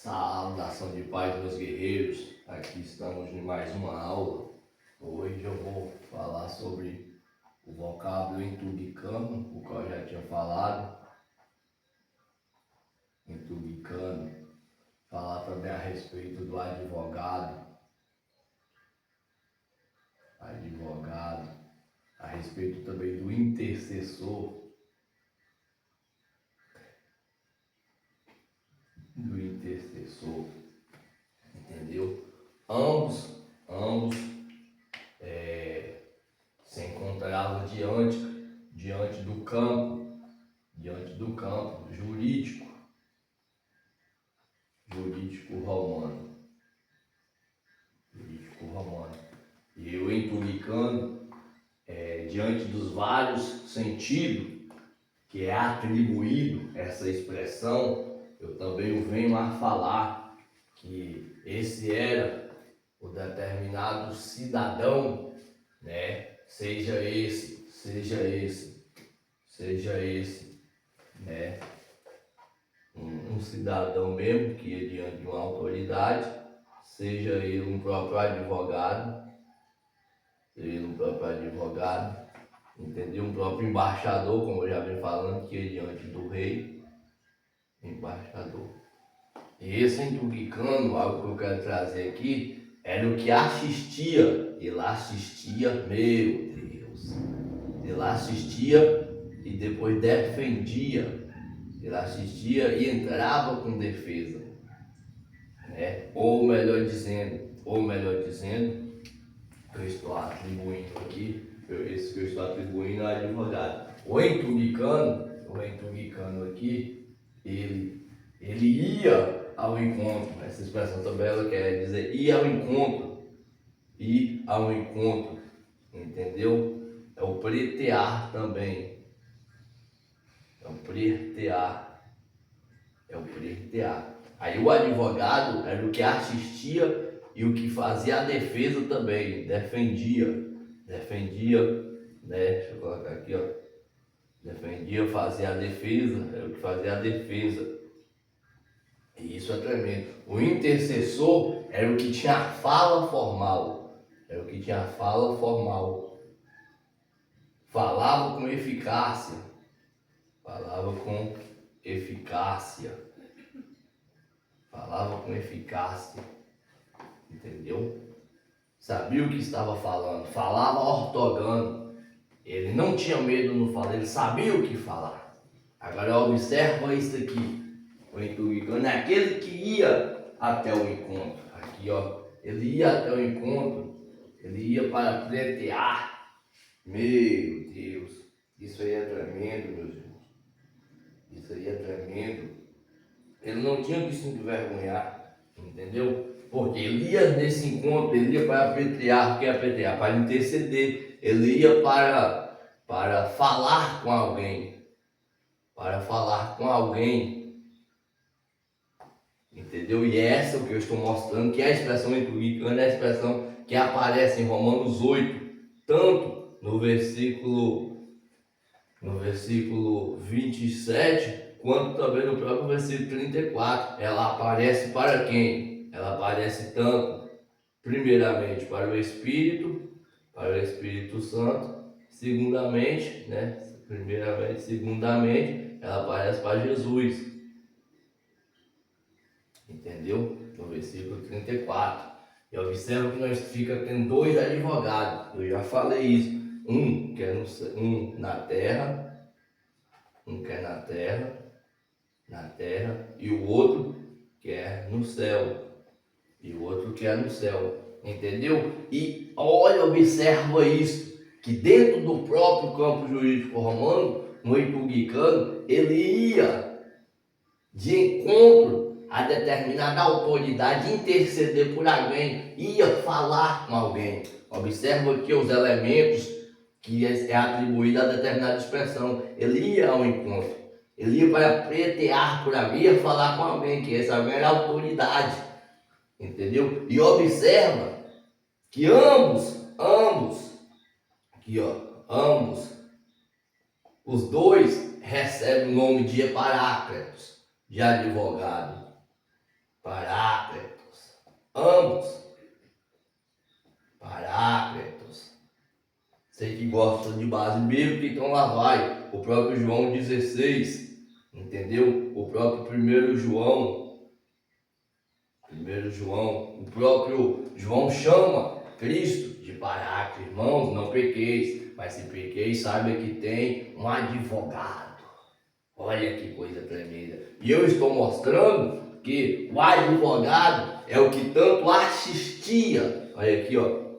Saudação de paz, meus guerreiros. Aqui estamos em mais uma aula. Hoje eu vou falar sobre o vocábulo entubicano, o qual eu já tinha falado. Entubicano. Falar também a respeito do advogado. A respeito também do intercessor. Entendeu? Ambos se encontravam diante do campo jurídico romano. E o entubicano, diante dos vários sentidos que é atribuído essa expressão, eu também venho a falar que esse era o determinado cidadão, né? Seja esse, né? Um cidadão mesmo que é diante de uma autoridade, seja ele um próprio advogado, entendeu? Um próprio embaixador, como eu já venho falando, que é diante do rei, embaixador. E esse entubicano, algo que eu quero trazer aqui, era o que assistia. Ele assistia, meu Deus, ele assistia e depois defendia. Ele assistia e entrava com defesa, né? Ou melhor dizendo, eu estou atribuindo aqui, esse que eu estou atribuindo ao advogado. O entubicano aqui, ele ia ao encontro. Essa expressão também ela quer dizer ir ao encontro, entendeu? É o pretear também, Aí o advogado era o que assistia e o que fazia a defesa também, defendia, né? Deixa eu colocar aqui, ó. Defendia, fazia a defesa, era o que fazia a defesa. E isso é tremendo. O intercessor era o que tinha a fala formal, falava com eficácia, entendeu? Sabia o que estava falando, falava ortogânico, ele não tinha medo no falar, ele sabia o que falar. Agora observa isso aqui, o entubicano é aquele que ia até o encontro, aqui ó, ele ia até o encontro, ele ia para pleitear. Meu Deus, isso aí é tremendo, meus irmãos, ele não tinha que se envergonhar, entendeu? Porque ele ia nesse encontro, ele ia para pleitear, o que é pleitear? Para interceder, ele ia para falar com alguém, entendeu? E essa é o que eu estou mostrando, que é a expressão entubicana, é a expressão que aparece em Romanos 8, tanto no versículo 27, quanto também no próprio versículo 34. Ela aparece para quem? Ela aparece tanto, primeiramente, para o Espírito Santo, segundamente, ela aparece para Jesus, entendeu? No versículo 34. E observa que nós fica tendo dois advogados, eu já falei isso, um que é na terra, e o outro que é no céu, entendeu? E olha, observa isso, que dentro do próprio campo jurídico romano, no entubicano, ele ia de encontro a determinada autoridade, interceder por alguém, ia falar com alguém. Observa aqui os elementos que é atribuído a determinada expressão. Ele ia ao encontro, ele ia para pleitear por alguém, ia falar com alguém, que essa alguém era a autoridade, entendeu? E observa que ambos, os dois recebem o nome de paráclitos, de advogado. Paráclitos. Ambos. Paráclitos. Sei que gostam de base bíblica, então lá vai. O próprio João 16, entendeu? O próprio 1 João. O próprio João chama Cristo de Paráclito. Irmãos, não pequeis, mas se pequeis, saiba que tem um advogado. Olha que coisa tremenda. E eu estou mostrando que o advogado é o que tanto assistia. Olha aqui, ó.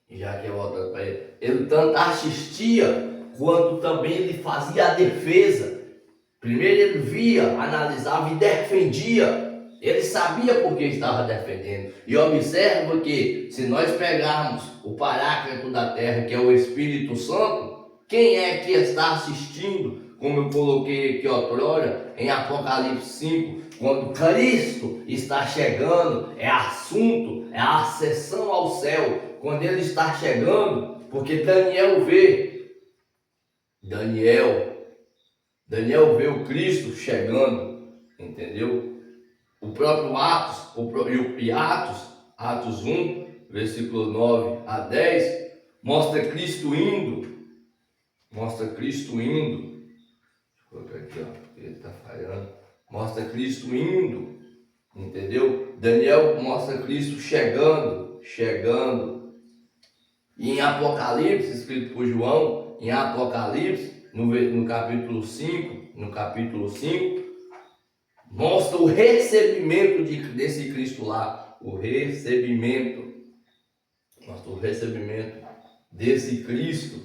Já que eu volto para ele. Ele tanto assistia, quanto também ele fazia a defesa. Primeiro ele via, analisava e defendia. Ele sabia por que estava defendendo. E observa que, se nós pegarmos o Paráclito da terra, que é o Espírito Santo, quem é que está assistindo? Como eu coloquei aqui outrora, em Apocalipse 5, quando Cristo está chegando, é assunto, é a ascensão ao céu. Quando ele está chegando, porque Daniel vê o Cristo chegando, entendeu? O próprio Atos 1, versículo 9 a 10, mostra Cristo indo. Deixa eu colocar aqui, ó, ele está falhando. Mostra Cristo indo, entendeu? Daniel mostra Cristo chegando. E em Apocalipse, escrito por João, em Apocalipse, no capítulo 5, mostra o recebimento desse Cristo lá. Mostra o recebimento desse Cristo,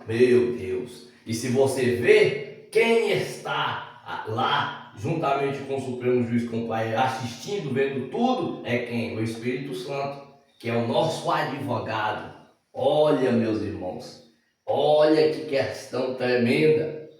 meu Deus. E se você vê quem está lá, juntamente com o Supremo Juiz, com o Pai, assistindo, vendo tudo, é quem? O Espírito Santo, que é o nosso advogado. Olha, meus irmãos, olha que questão tremenda.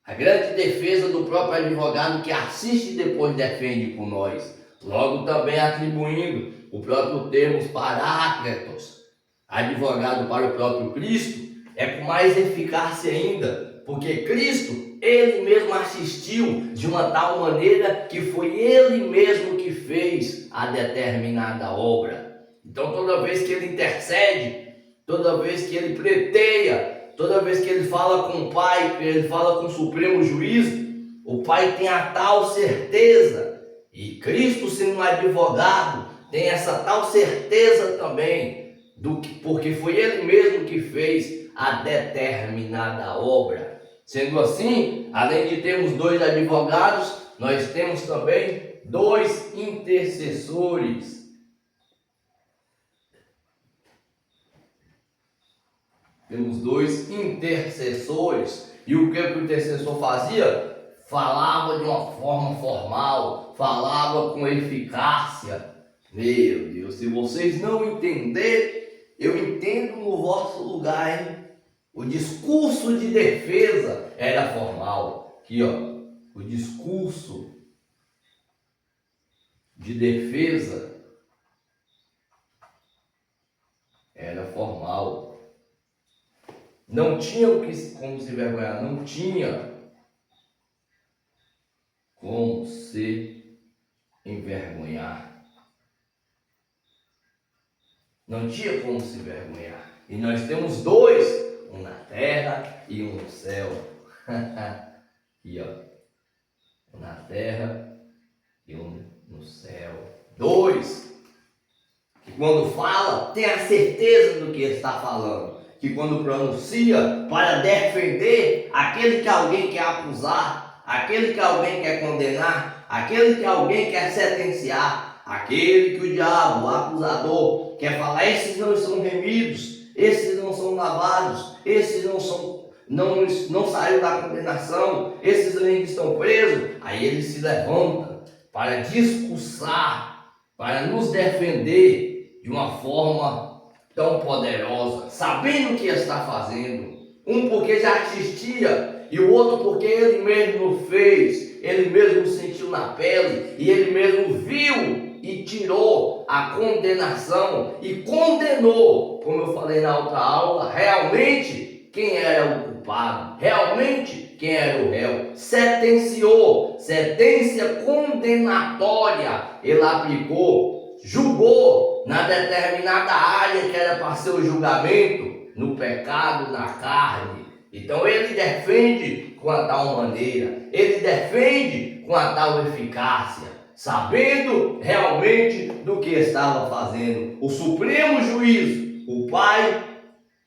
A grande defesa do próprio advogado que assiste e depois defende por nós. Logo também atribuindo o próprio termo paráclitos, advogado para o próprio Cristo, é com mais eficácia ainda, porque Cristo, ele mesmo assistiu de uma tal maneira que foi ele mesmo que fez a determinada obra. Então toda vez que ele intercede, toda vez que ele pleiteia, toda vez que ele fala com o Pai, que ele fala com o Supremo Juiz, o Pai tem a tal certeza, e Cristo, sendo um advogado, tem essa tal certeza também, porque foi ele mesmo que fez a determinada obra. Sendo assim, além de termos 2 advogados, nós temos também 2 intercessores. Temos 2 intercessores. E o que o intercessor fazia? Falava de uma forma formal, falava com eficácia. Meu Deus, se vocês não entenderem, eu entendo no vosso lugar, hein? O discurso de defesa era formal. Aqui, ó, o discurso de defesa era formal. Não tinha como se envergonhar, não tinha como se envergonhar. Não tinha como se envergonhar. E nós temos 2, um na terra e um no céu. Aqui, ó, um na terra e um no céu. 2, que quando fala, tem a certeza do que está falando. Que quando pronuncia para defender aquele que alguém quer acusar, aquele que alguém quer condenar, aquele que alguém quer sentenciar, aquele que o diabo, o acusador, quer falar, esses não são remidos, esses não são lavados, esses não saíram da condenação, esses ainda estão presos. Aí ele se levanta para discursar, para nos defender de uma forma tão poderosa, sabendo o que está fazendo. Um porque já assistia e o outro porque ele mesmo fez, ele mesmo sentiu na pele e ele mesmo viu e tirou a condenação e condenou, como eu falei na outra aula, realmente quem era o culpado, realmente quem era o réu, sentenciou, sentença condenatória, ele aplicou, julgou na determinada área que era para ser o julgamento, no pecado, na carne. Então ele defende com a tal maneira, ele defende com a tal eficácia, sabendo realmente do que estava fazendo. O supremo juízo, o Pai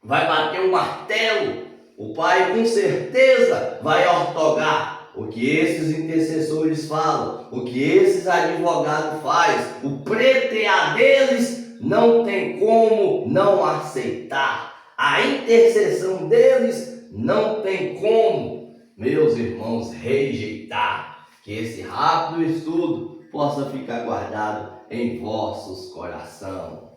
vai bater o martelo, o Pai com certeza vai ortogar o que esses intercessores falam, o que esses advogados fazem. O pretear deles não tem como não aceitar. A intercessão deles não tem como, meus irmãos, rejeitar. Que esse rápido estudo possa ficar guardado em vossos corações.